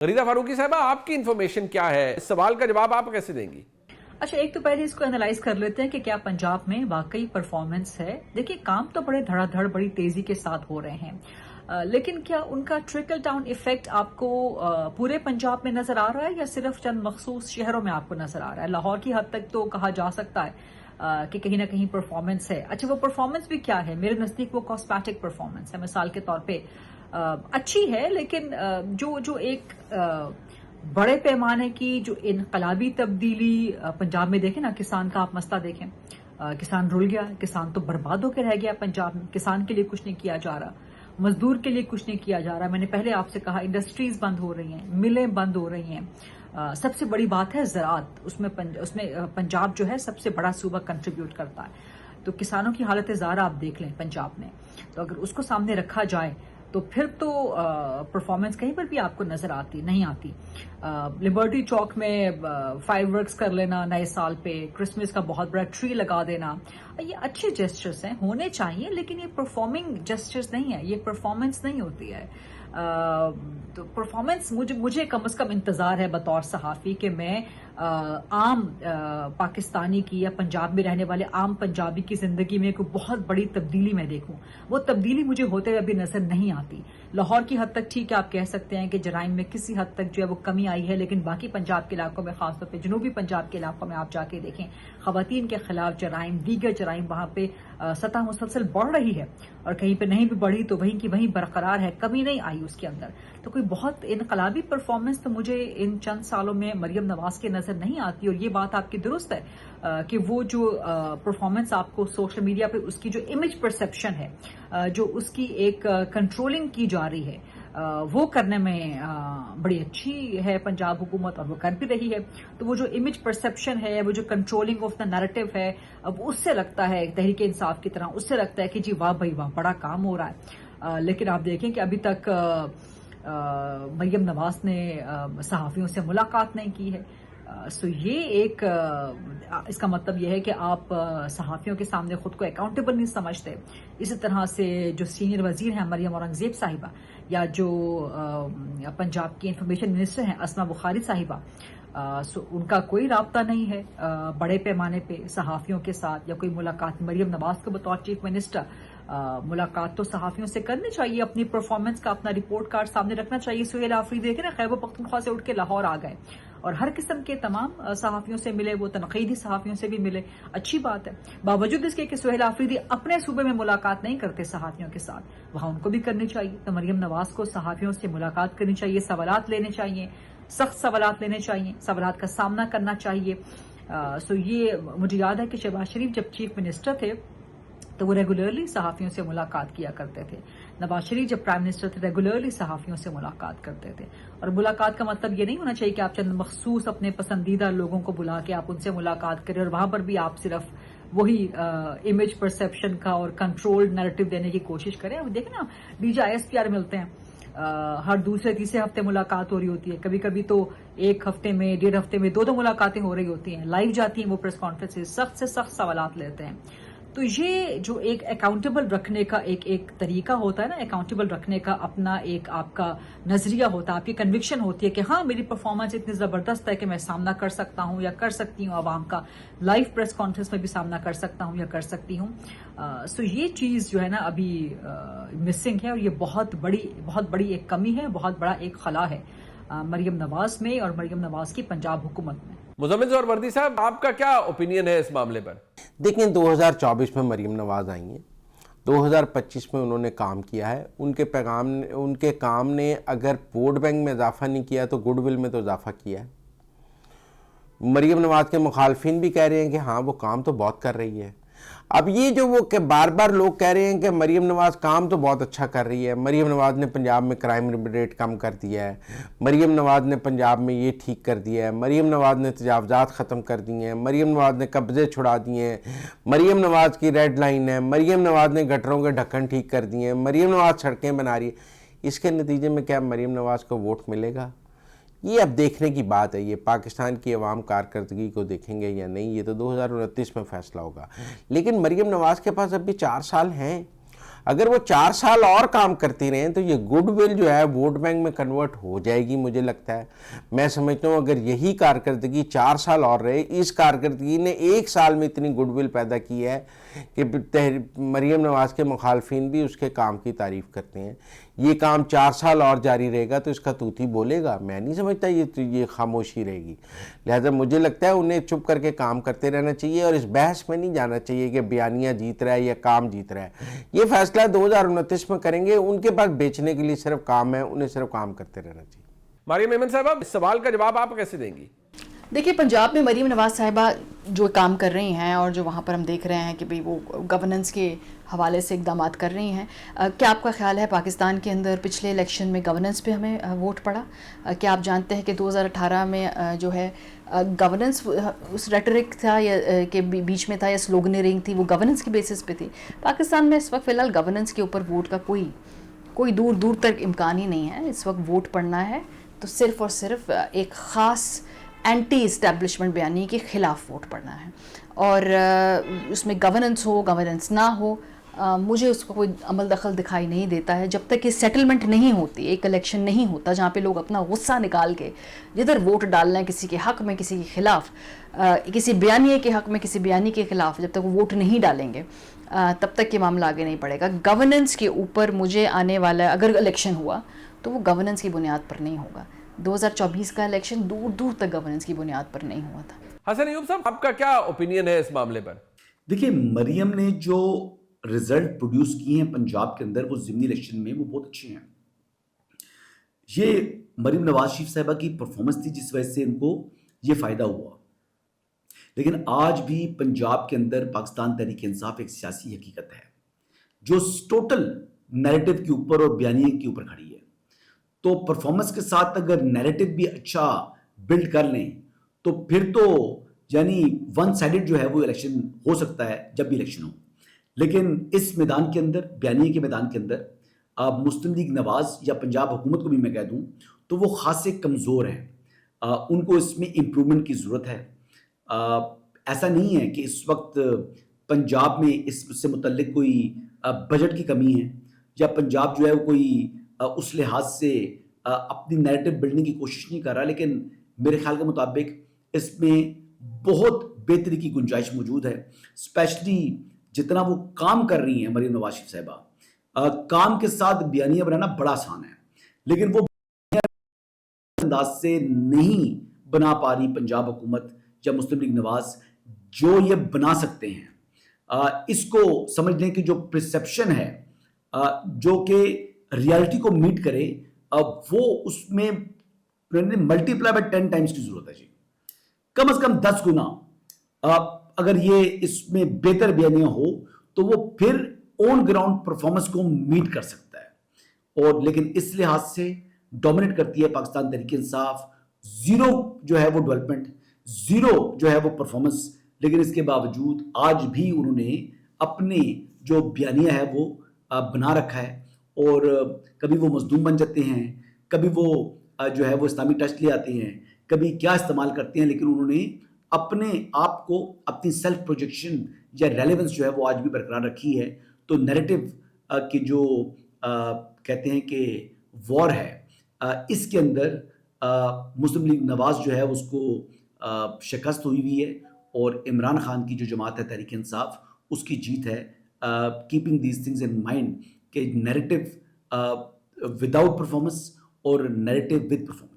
غریزہ فاروقی صاحبہ، آپ کی انفارمیشن کیا ہے؟ اس سوال کا جواب آپ کیسے دیں گی؟ اچھا، ایک تو پہلے اس کو انالائز کر لیتے ہیں کہ کیا پنجاب میں واقعی پرفارمنس ہے. دیکھیے، کام تو بڑے دھڑا دھڑ بڑی تیزی کے ساتھ ہو رہے ہیں، لیکن کیا ان کا ٹرکل ڈاؤن ایفیکٹ آپ کو پورے پنجاب میں نظر آ رہا ہے یا صرف چند مخصوص شہروں میں آپ کو نظر آ رہا ہے؟ لاہور کی حد تک تو کہا جا سکتا ہے کہ کہیں نہ کہیں پرفارمنس ہے. اچھا، وہ پرفارمنس بھی کیا ہے؟ میرے نزدیک وہ کاسمیٹک پرفارمنس ہے. مثال کے طور پہ اچھی ہے، لیکن جو ایک بڑے پیمانے کی جو انقلابی تبدیلی پنجاب میں دیکھیں نا، کسان کا آپ مسئلہ دیکھیں، کسان رل گیا، کسان تو برباد ہو کے رہ گیا پنجاب میں. کسان کے لیے کچھ نہیں کیا جا رہا، مزدور کے لیے کچھ نہیں کیا جا رہا. میں نے پہلے آپ سے کہا انڈسٹریز بند ہو رہی ہیں، ملیں بند ہو رہی ہیں. سب سے بڑی بات ہے زراعت، اس میں پنجاب جو ہے سب سے بڑا صوبہ کنٹریبیوٹ کرتا ہے. تو کسانوں کی حالت زار آپ دیکھ لیں پنجاب میں، تو اگر اس کو سامنے رکھا جائے تو پھر تو پرفارمنس کہیں پر بھی آپ کو نظر نہیں آتی. لبرٹی چوک میں فائر ورکس کر لینا نئے سال پہ، کرسمس کا بہت بڑا ٹری لگا دینا، یہ اچھے جسچرز ہیں، ہونے چاہیے، لیکن یہ پرفارمنگ جسچرز نہیں ہے، یہ پرفارمنس نہیں ہوتی ہے. تو پرفارمنس مجھے کم از کم انتظار ہے بطور صحافی کہ میں عام پاکستانی کی یا پنجاب میں رہنے والے عام پنجابی کی زندگی میں کوئی بہت بڑی تبدیلی میں دیکھوں. وہ تبدیلی مجھے ہوتے ہوئے ابھی نظر نہیں آتی. لاہور کی حد تک ٹھیک ہے، آپ کہہ سکتے ہیں کہ جرائم میں کسی حد تک جو ہے وہ کمی آئی ہے، لیکن باقی پنجاب کے علاقوں میں، خاص طور پہ جنوبی پنجاب کے علاقوں میں آپ جا کے دیکھیں، خواتین کے خلاف جرائم، دیگر جرائم، وہاں پہ سطح مسلسل بڑھ رہی ہے، اور کہیں پہ نہیں بھی بڑھی تو وہیں کی وہیں برقرار ہے، کمی نہیں آئی اس کے اندر. تو کوئی بہت انقلابی پرفارمنس تو مجھے ان چند سالوں میں مریم نواز کے نظر نہیں آتی. اور یہ بات آپ کی درست ہے کہ وہ جو پرفارمنس آپ کو سوشل میڈیا پہ اس کی جو امیج پرسپشن ہے، جو اس کی ایک کنٹرولنگ کی جا رہی ہے، وہ کرنے میں بڑی اچھی ہے پنجاب حکومت، اور وہ کر بھی رہی ہے. تو وہ جو امیج پرسپشن ہے، وہ جو کنٹرولنگ آف دا نیریٹو ہے، اب اس سے لگتا ہے تحریک انصاف کی طرح، اس سے لگتا ہے کہ جی واہ بھائی واہ، بڑا کام ہو رہا ہے. لیکن آپ دیکھیں کہ ابھی تک مریم نواز نے صحافیوں سے ملاقات نہیں کی ہے. سو یہ ایک اس کا مطلب یہ ہے کہ آپ صحافیوں کے سامنے خود کو اکاؤنٹیبل نہیں سمجھتے. اسی طرح سے جو سینئر وزیر ہیں مریم اورنگزیب صاحبہ، یا جو پنجاب کی انفارمیشن منسٹر ہیں اسما بخاری صاحبہ، ان کا کوئی رابطہ نہیں ہے بڑے پیمانے پہ صحافیوں کے ساتھ، یا کوئی ملاقات. مریم نواز کو بطور چیف منسٹر ملاقات تو صحافیوں سے کرنی چاہیے، اپنی پرفارمنس کا اپنا رپورٹ کارڈ سامنے رکھنا چاہیے. سہیل آفریدی دیکھیں نا، خیبر پختونخوا سے اٹھ کے لاہور آ گئے اور ہر قسم کے تمام صحافیوں سے ملے، وہ تنقیدی صحافیوں سے بھی ملے، اچھی بات ہے. باوجود اس کے کہ سہیل آفریدی اپنے صوبے میں ملاقات نہیں کرتے صحافیوں کے ساتھ، وہاں ان کو بھی کرنی چاہیے. تو مریم نواز کو صحافیوں سے ملاقات کرنی چاہیے، سوالات لینے چاہیے، سخت سوالات لینے چاہیے، سوالات کا سامنا کرنا چاہیے. سو یہ مجھے یاد ہے کہ شہباز شریف جب چیف منسٹر تھے تو وہ ریگولرلی صحافیوں سے ملاقات کیا کرتے تھے. نواز شریف جب پرائم منسٹر تھے ریگولرلی صحافیوں سے ملاقات کرتے تھے. اور ملاقات کا مطلب یہ نہیں ہونا چاہیے کہ آپ چند مخصوص اپنے پسندیدہ لوگوں کو بلا کے آپ ان سے ملاقات کریں اور وہاں پر بھی آپ صرف وہی امیج پرسپشن کا اور کنٹرولڈ نیریٹو دینے کی کوشش کریں. اب دیکھیں نا، ڈی جی ISPR ملتے ہیں، ہر دوسرے تیسرے ہفتے ملاقات ہو رہی ہوتی ہے، کبھی کبھی تو ایک ہفتے میں، ڈیڑھ ہفتے میں دو ملاقاتیں ہو رہی ہوتی ہیں، لائیو جاتی ہیں وہ پریس کانفرنس، سخت سے سخت سوالات لیتے ہیں. تو یہ جو ایک اکاؤنٹیبل رکھنے کا ایک طریقہ ہوتا ہے نا، اکاؤنٹیبل رکھنے کا اپنا ایک آپ کا نظریہ ہوتا ہے، آپ کی کنوکشن ہوتی ہے کہ ہاں میری پرفارمنس اتنی زبردست ہے کہ میں سامنا کر سکتا ہوں یا کر سکتی ہوں عوام کا، لائیو پریس کانفرنس میں بھی سامنا کر سکتا ہوں یا کر سکتی ہوں. سو یہ چیز جو ہے نا ابھی مسنگ ہے، اور یہ بہت بڑی ایک کمی ہے، بہت بڑا ایک خلا ہے مریم نواز میں اور مریم نواز کی پنجاب حکومت میں. مزمل ظہور وردی صاحب، آپ کا کیا اوپینین ہے اس معاملے پر؟ دیکھیں، 2024 میں مریم نواز آئی ہیں، 2025 میں انہوں نے کام کیا ہے. ان کے کام نے اگر ووٹ بینک میں اضافہ نہیں کیا تو گڈ ول میں تو اضافہ کیا ہے. مریم نواز کے مخالفین بھی کہہ رہے ہیں کہ ہاں وہ کام تو بہت کر رہی ہے. اب یہ جو وہ کہ بار بار لوگ کہہ رہے ہیں کہ مریم نواز کام تو بہت اچھا کر رہی ہے، مریم نواز نے پنجاب میں کرائم ریٹ کم کر دیا ہے، مریم نواز نے پنجاب میں یہ ٹھیک کر دیا ہے، مریم نواز نے تجاوزات ختم کر دی ہیں، مریم نواز نے قبضے چھڑا دیے ہیں، مریم نواز کی ریڈ لائن ہے، مریم نواز نے گٹروں کے ڈھکن ٹھیک کر دیے ہیں، مریم نواز سڑکیں بنا رہی ہے. اس کے نتیجے میں کیا مریم نواز کو ووٹ ملے گا؟ یہ اب دیکھنے کی بات ہے. یہ پاکستان کی عوام کارکردگی کو دیکھیں گے یا نہیں، یہ تو 2029 میں فیصلہ ہوگا. لیکن مریم نواز کے پاس اب بھی 4 سال ہیں. اگر وہ 4 سال اور کام کرتی رہیں تو یہ گڈ ول جو ہے ووٹ بینک میں کنورٹ ہو جائے گی. مجھے لگتا ہے, میں سمجھتا ہوں اگر یہی کارکردگی 4 سال اور رہے, اس کارکردگی نے 1 سال میں اتنی گڈ ول پیدا کی ہے کہ مریم نواز کے مخالفین بھی اس کے کام کی تعریف کرتے ہیں. یہ کام 4 سال اور جاری رہے گا تو اس کا توتی بولے گا؟ میں نہیں سمجھتا یہ خاموشی رہے گی. لہذا مجھے لگتا ہے انہیں چپ کر کے کام کرتے رہنا چاہیے اور اس بحث میں نہیں جانا چاہیے کہ بیانیہ جیت رہا ہے یا کام جیت رہا ہے. یہ فیصلہ 2029 میں کریں گے. ان کے پاس بیچنے کے لیے صرف کام ہے, انہیں صرف کام کرتے رہنا چاہیے. مریم ایمن صاحبہ, اس سوال کا جواب آپ کیسے دیں گی؟ دیکھیے پنجاب میں مریم نواز صاحبہ جو کام کر رہی ہیں اور جو وہاں پر ہم دیکھ رہے ہیں کہ بھئی وہ گورننس کے حوالے سے اقدامات کر رہی ہیں, کیا آپ کا خیال ہے پاکستان کے اندر پچھلے الیکشن میں گورننس پہ ہمیں ووٹ پڑا؟ کیا آپ جانتے ہیں کہ 2018 میں جو ہے گورننس اس ریٹرک تھا یا کہ بیچ میں تھا یا سلوگنرنگ تھی, وہ گورننس کی بیسس پہ تھی. پاکستان میں اس وقت فی الحال گورننس کے اوپر ووٹ کا کوئی دور دور تک امکان ہی نہیں ہے. اس وقت ووٹ پڑنا ہے تو صرف اور صرف ایک خاص اینٹی اسٹیبلشمنٹ بیانی کے خلاف ووٹ پڑنا ہے, اور اس میں گورننس ہو گورننس نہ ہو, مجھے اس کو کوئی عمل دخل دکھائی نہیں دیتا ہے جب تک کہ سیٹلمنٹ نہیں ہوتی, ایک الیکشن نہیں ہوتا جہاں پہ لوگ اپنا غصہ نکال کے جدھر ووٹ ڈالنا ہے کسی کے حق میں کسی کے خلاف, کسی بیانیے کے حق میں کسی بیانی کے خلاف, جب تک وہ ووٹ نہیں ڈالیں گے تب تک یہ معاملہ آگے نہیں پڑے گا. گورننس کے اوپر مجھے آنے والا اگر الیکشن ہوا تو وہ گورننس کی بنیاد پر نہیں ہوگا. 2024 کا الیکشن دور دور تک گورننس کی بنیاد پر نہیں ہوا تھا. حسن ایوب صاحب, آپ کا کیا اوپینین ہے اس معاملے پر؟ دیکھیں, مریم نے جو رزلٹ پروڈیوس کیے ہیں پنجاب کے اندر وہ ضمنی الیکشن میں, وہ بہت اچھے ہیں. یہ مریم نواز شریف صاحبہ کی پرفارمنس تھی جس وجہ سے ان کو یہ فائدہ ہوا. لیکن آج بھی پنجاب کے اندر پاکستان تحریک انصاف ایک سیاسی حقیقت ہے جو ٹوٹل نیریٹو کے اوپر اور بیانیے کے اوپر کھڑی ہے. تو پرفارمنس کے ساتھ اگر نیریٹو بھی اچھا بلڈ کر لیں تو پھر تو یعنی ون سائیڈڈ جو ہے وہ الیکشن ہو سکتا ہے جب بھی الیکشن ہو. لیکن اس میدان کے اندر, بیانیے کے میدان کے اندر, مسلم لیگ نواز یا پنجاب حکومت کو بھی میں کہہ دوں تو وہ خاصے کمزور ہیں. ان کو اس میں امپرومنٹ کی ضرورت ہے. ایسا نہیں ہے کہ اس وقت پنجاب میں اس سے متعلق کوئی بجٹ کی کمی ہے یا پنجاب جو ہے وہ کوئی اس لحاظ سے اپنی نیریٹو بلڈنگ کی کوشش نہیں کر رہا. لیکن میرے خیال کے مطابق اس میں بہت بہتری کی گنجائش موجود ہے. اسپیشلی جتنا وہ کام کر رہی ہیں مریم نواز شریف صاحبہ, کام کے ساتھ بیانیہ بنانا بڑا آسان ہے لیکن وہ انداز سے نہیں بنا پا رہی پنجاب حکومت یا مسلم لیگ نواز جو یہ بنا سکتے ہیں. اس کو سمجھ لیں کہ جو پرسیپشن ہے جو کہ ریالٹی کو میٹ کرے, وہ اس میں ملٹی پلائی بائی 10 ٹائمز کی ضرورت ہے جی, کم از کم 10 گنا. اگر یہ اس میں بہتر بیانیہ ہو تو وہ پھر آن گراؤنڈ پرفارمنس کو میٹ کر سکتا ہے. اور لیکن اس لحاظ سے ڈومینیٹ کرتی ہے پاکستان تحریک انصاف. زیرو جو ہے وہ ڈیولپمنٹ, زیرو جو ہے وہ پرفارمنس. لیکن اس کے باوجود آج بھی انہوں نے اپنے جو بیانیہ ہے وہ بنا رکھا ہے, اور کبھی وہ مظلوم بن جاتے ہیں, کبھی وہ جو ہے وہ اسلامی ٹچ لے آتے ہیں, کبھی کیا استعمال کرتے ہیں. لیکن انہوں نے اپنے آپ کو, اپنی سیلف پروجیکشن یا ریلیونس جو ہے وہ آج بھی برقرار رکھی ہے. تو نیریٹو کی جو کہتے ہیں کہ وار ہے, اس کے اندر مسلم لیگ نواز جو ہے اس کو شکست ہوئی ہے, اور عمران خان کی جو جماعت ہے تحریک انصاف اس کی جیت ہے. Keeping these things in mind کہ نیریٹو وداؤٹ پرفارمنس اور نیریٹو ود پرفارمنس.